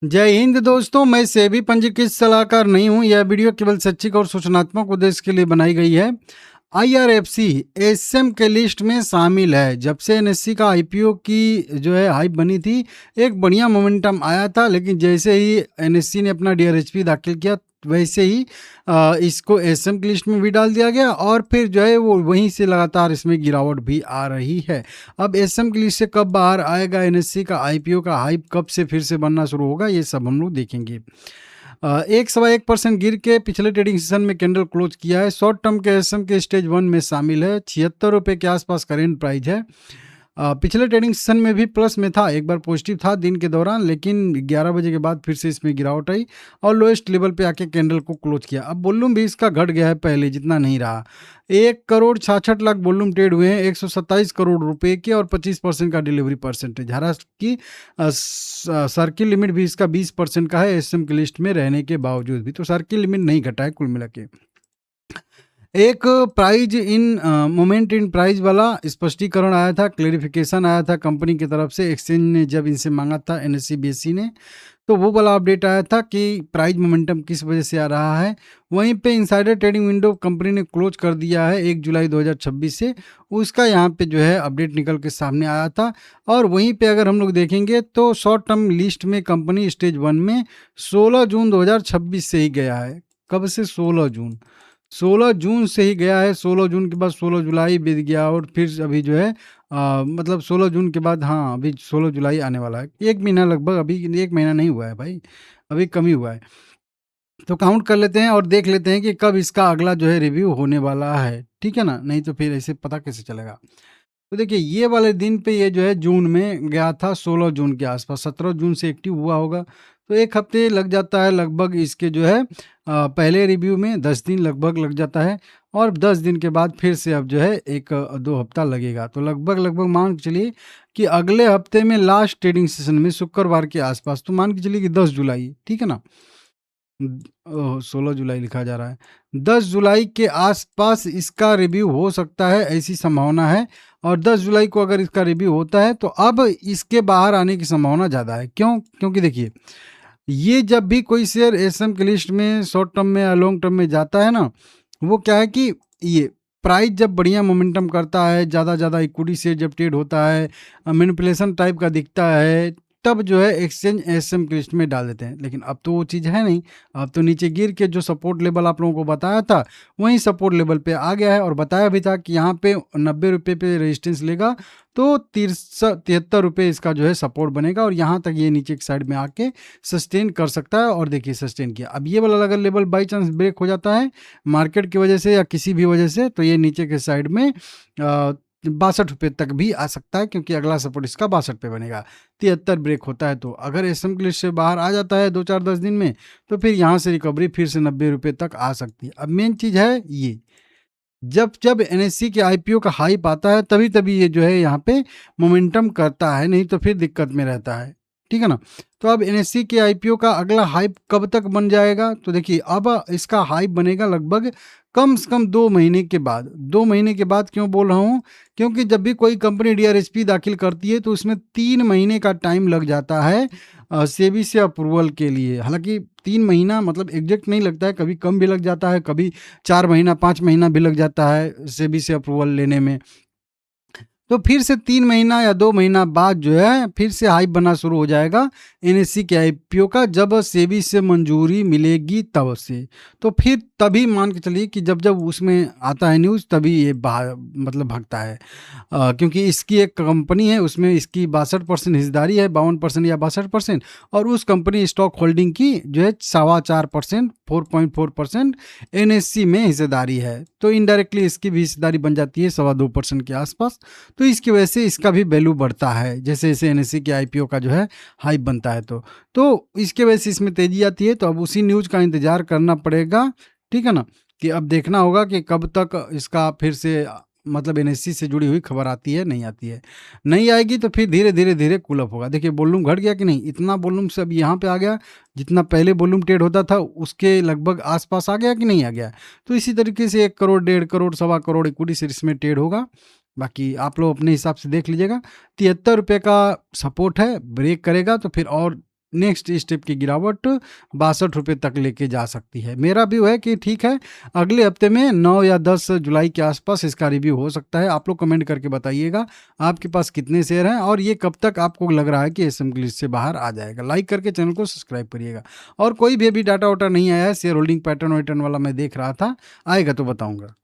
जय हिंद दोस्तों, मैं सेबी पंजीकृत सलाहकार नहीं हूं। यह वीडियो केवल शैक्षिक और सूचनात्मक उद्देश्य के लिए बनाई गई है। आईआरएफसी एसएम के लिस्ट में शामिल है। जब से एनएससी का आईपीओ की जो है हाइप बनी थी, एक बढ़िया मोमेंटम आया था, लेकिन जैसे ही एनएससी ने अपना डीआरएचपी दाखिल किया वैसे ही इसको एसएम की लिस्ट में भी डाल दिया गया और फिर जो है वो वहीं से लगातार इसमें गिरावट भी आ रही है। अब एसएम की लिस्ट से कब बाहर आएगा, एनएससी का आईपीओ का हाइप कब से फिर से बनना शुरू होगा, ये सब हम लोग देखेंगे। 1.1% गिर के पिछले ट्रेडिंग सेशन में कैंडल क्लोज किया है। शॉर्ट टर्म के एसएम के स्टेज 1 में शामिल है। 76 रुपये के आसपास करेंट प्राइस है। पिछले ट्रेडिंग सेशन में भी प्लस में था, एक बार पॉजिटिव था दिन के दौरान, लेकिन 11 बजे के बाद फिर से इसमें गिरावट आई और लोएस्ट लेवल पे आके कैंडल को क्लोज किया। अब वॉल्यूम भी इसका घट गया है, पहले जितना नहीं रहा। 1,66,00,000 वॉल्यूम ट्रेड हुए हैं, 127 करोड़ रुपए के और 25% का डिलीवरी परसेंटेज। हालांकि सर्किल लिमिट भी इसका 20% का है एसएम की लिस्ट में रहने के बावजूद भी, तो सर्किल लिमिट नहीं घटा है कुल मिला के। एक prize in moment in price वाला स्पष्टीकरण आया था, क्लेरिफिकेशन आया था कंपनी की तरफ से। एक्सचेंज ने जब इनसे मांगा था, एनएससी बीएससी ने, तो वो वाला अपडेट आया था कि प्राइस मोमेंटम किस वजह से आ रहा है। वहीं पे इनसाइडर ट्रेडिंग विंडो कंपनी ने क्लोज कर दिया है 1 जुलाई 2026 से, उसका यहाँ पे जो है अपडेट निकल के सामने आया था। और वहीं पे अगर हम लोग देखेंगे तो शॉर्ट टर्म लिस्ट में कंपनी स्टेज 1 में 16 जून 2026 से ही गया है। कब से? 16 जून से ही गया है। 16 जून के बाद 16 जुलाई बीत गया और फिर अभी जो है मतलब 16 जून के बाद, हाँ, अभी 16 जुलाई आने वाला है। 1 महीना लगभग, अभी 1 महीना नहीं हुआ है भाई, अभी कम ही हुआ है। तो काउंट कर लेते हैं और देख लेते हैं कि कब इसका अगला जो है रिव्यू होने वाला है, ठीक है ना? नहीं तो फिर ऐसे पता कैसे चलेगा। तो देखिए, ये वाले दिन पे ये जो है जून में गया था, 16 जून के आसपास। 17 जून से एक्टिव हुआ होगा, तो 1 हफ्ते लग जाता है लगभग इसके जो है पहले रिव्यू में 10 दिन लगभग लग जाता है और 10 दिन के बाद फिर से अब जो है 1-2 हफ्ता लगेगा। तो लगभग मान के चलिए कि अगले हफ्ते में लास्ट ट्रेडिंग सेशन में शुक्रवार के आसपास, तो मान के चलिए कि 10 जुलाई, ठीक है ना? 16 जुलाई लिखा जा रहा है। 10 जुलाई के आसपास इसका रिव्यू हो सकता है, ऐसी संभावना है। और 10 जुलाई को अगर इसका रिव्यू होता है तो अब इसके बाहर आने की संभावना ज़्यादा है। क्यों? क्योंकि देखिए, ये जब भी कोई शेयर एसएम की लिस्ट में शॉर्ट टर्म में या लॉन्ग टर्म में जाता है ना, वो क्या है कि ये प्राइस जब बढ़िया मोमेंटम करता है, ज़्यादा इक्विटी शेयर जब ट्रेड होता है, मैनिपुलेशन टाइप का दिखता है, तब जो है एक्सचेंज एसएम की लिस्ट में डाल देते हैं। लेकिन अब तो वो चीज़ है नहीं। अब तो नीचे गिर के जो सपोर्ट लेवल आप लोगों को बताया था, वहीं सपोर्ट लेवल पे आ गया है और बताया भी था कि यहाँ पे 90 रुपये पे रेजिस्टेंस लेगा, तो 73 रुपये इसका जो है सपोर्ट बनेगा और यहाँ तक ये नीचे की साइड में आके सस्टेन कर सकता है। और देखिए, सस्टेन किया। अब ये वाला अगर लेवल बाई चांस ब्रेक हो जाता है मार्केट की वजह से या किसी भी वजह से, तो ये नीचे के साइड में 62 रुपये तक भी आ सकता है, क्योंकि अगला सपोर्ट इसका 62 पे बनेगा। 73 ब्रेक होता है, तो अगर एसएम की लिस्ट से बाहर आ जाता है 2-4-10 दिन में, तो फिर यहाँ से रिकवरी फिर से 90 रुपये तक आ सकती है। अब मेन चीज़ है ये, जब जब एनएससी के आईपीओ का हाइप आता है तभी तभी ये जो है यहाँ पे मोमेंटम करता है, नहीं तो फिर दिक्कत में रहता है, ठीक है ना? तो अब एनएससी के आईपीओ का अगला हाइप कब तक बन जाएगा? तो देखिए, अब इसका हाइप बनेगा लगभग कम से कम 2 महीने के बाद। 2 महीने के बाद क्यों बोल रहा हूँ? क्योंकि जब भी कोई कंपनी डीआरएचपी दाखिल करती है तो उसमें 3 महीने का टाइम लग जाता है सेबी से अप्रूवल के लिए। हालांकि 3 महीना मतलब एग्जैक्ट नहीं लगता है, कभी कम भी लग जाता है, कभी 4 महीना 5 महीना भी लग जाता है सेबी से अप्रूवल लेने में। तो फिर से 3 महीना या 2 महीना बाद जो है फिर से हाइप बनना शुरू हो जाएगा एनएससी के आईपीओ का, जब सेबी से मंजूरी मिलेगी तब से। तो फिर तभी मान के चलिए कि जब जब उसमें आता है न्यूज़, तभी ये मतलब भागता है। क्योंकि इसकी एक कंपनी है, उसमें इसकी 62% हिस्सेदारी है, 52% या 62%, और उस कंपनी स्टॉक होल्डिंग की जो है 4.25%, 4.4% एनएससी में हिस्सेदारी है। तो इनडायरेक्टली इसकी भी हिस्सेदारी बन जाती है 2.25% के आसपास। तो इसकी वजह से इसका भी वैल्यू बढ़ता है जैसे जैसे एनएससी के आईपीओ का जो है हाइप बनता है। तो इसके वजह से इसमें तेजी आती है। तो अब उसी न्यूज़ का इंतजार करना पड़ेगा, ठीक है ना? कि अब देखना होगा कि कब तक इसका फिर से मतलब एनएससी से जुड़ी हुई खबर आती है, नहीं आती है। नहीं आएगी तो फिर धीरे कूलअप होगा। देखिए, वॉल्यूम घट गया कि नहीं? इतना वॉल्यूम से अब यहाँ पे आ गया, जितना पहले वॉल्यूम ट्रेड होता था उसके लगभग आसपास आ गया कि नहीं आ गया? तो इसी तरीके से 1 करोड़, 1.5 करोड़, 1.25 करोड़ इक्विटी शेयर इसमें ट्रेड होगा। बाकी आप लोग अपने हिसाब से देख लीजिएगा। 73 रुपये का सपोर्ट है, ब्रेक करेगा तो फिर और नेक्स्ट स्टेप की गिरावट 62 रुपये तक लेके जा सकती है। मेरा व्यू है कि ठीक है, अगले हफ्ते में 9 या 10 जुलाई के आसपास इसका रिव्यू हो सकता है। आप लोग कमेंट करके बताइएगा आपके पास कितने शेयर हैं और ये कब तक आपको लग रहा है कि एसएम की लिस्ट से बाहर आ जाएगा। लाइक करके चैनल को सब्सक्राइब करिएगा। और कोई भी अभी डाटा वाटा नहीं आया है, शेयर होल्डिंग पैटर्न वैटर्न वाला मैं देख रहा था, आएगा तो बताऊंगा।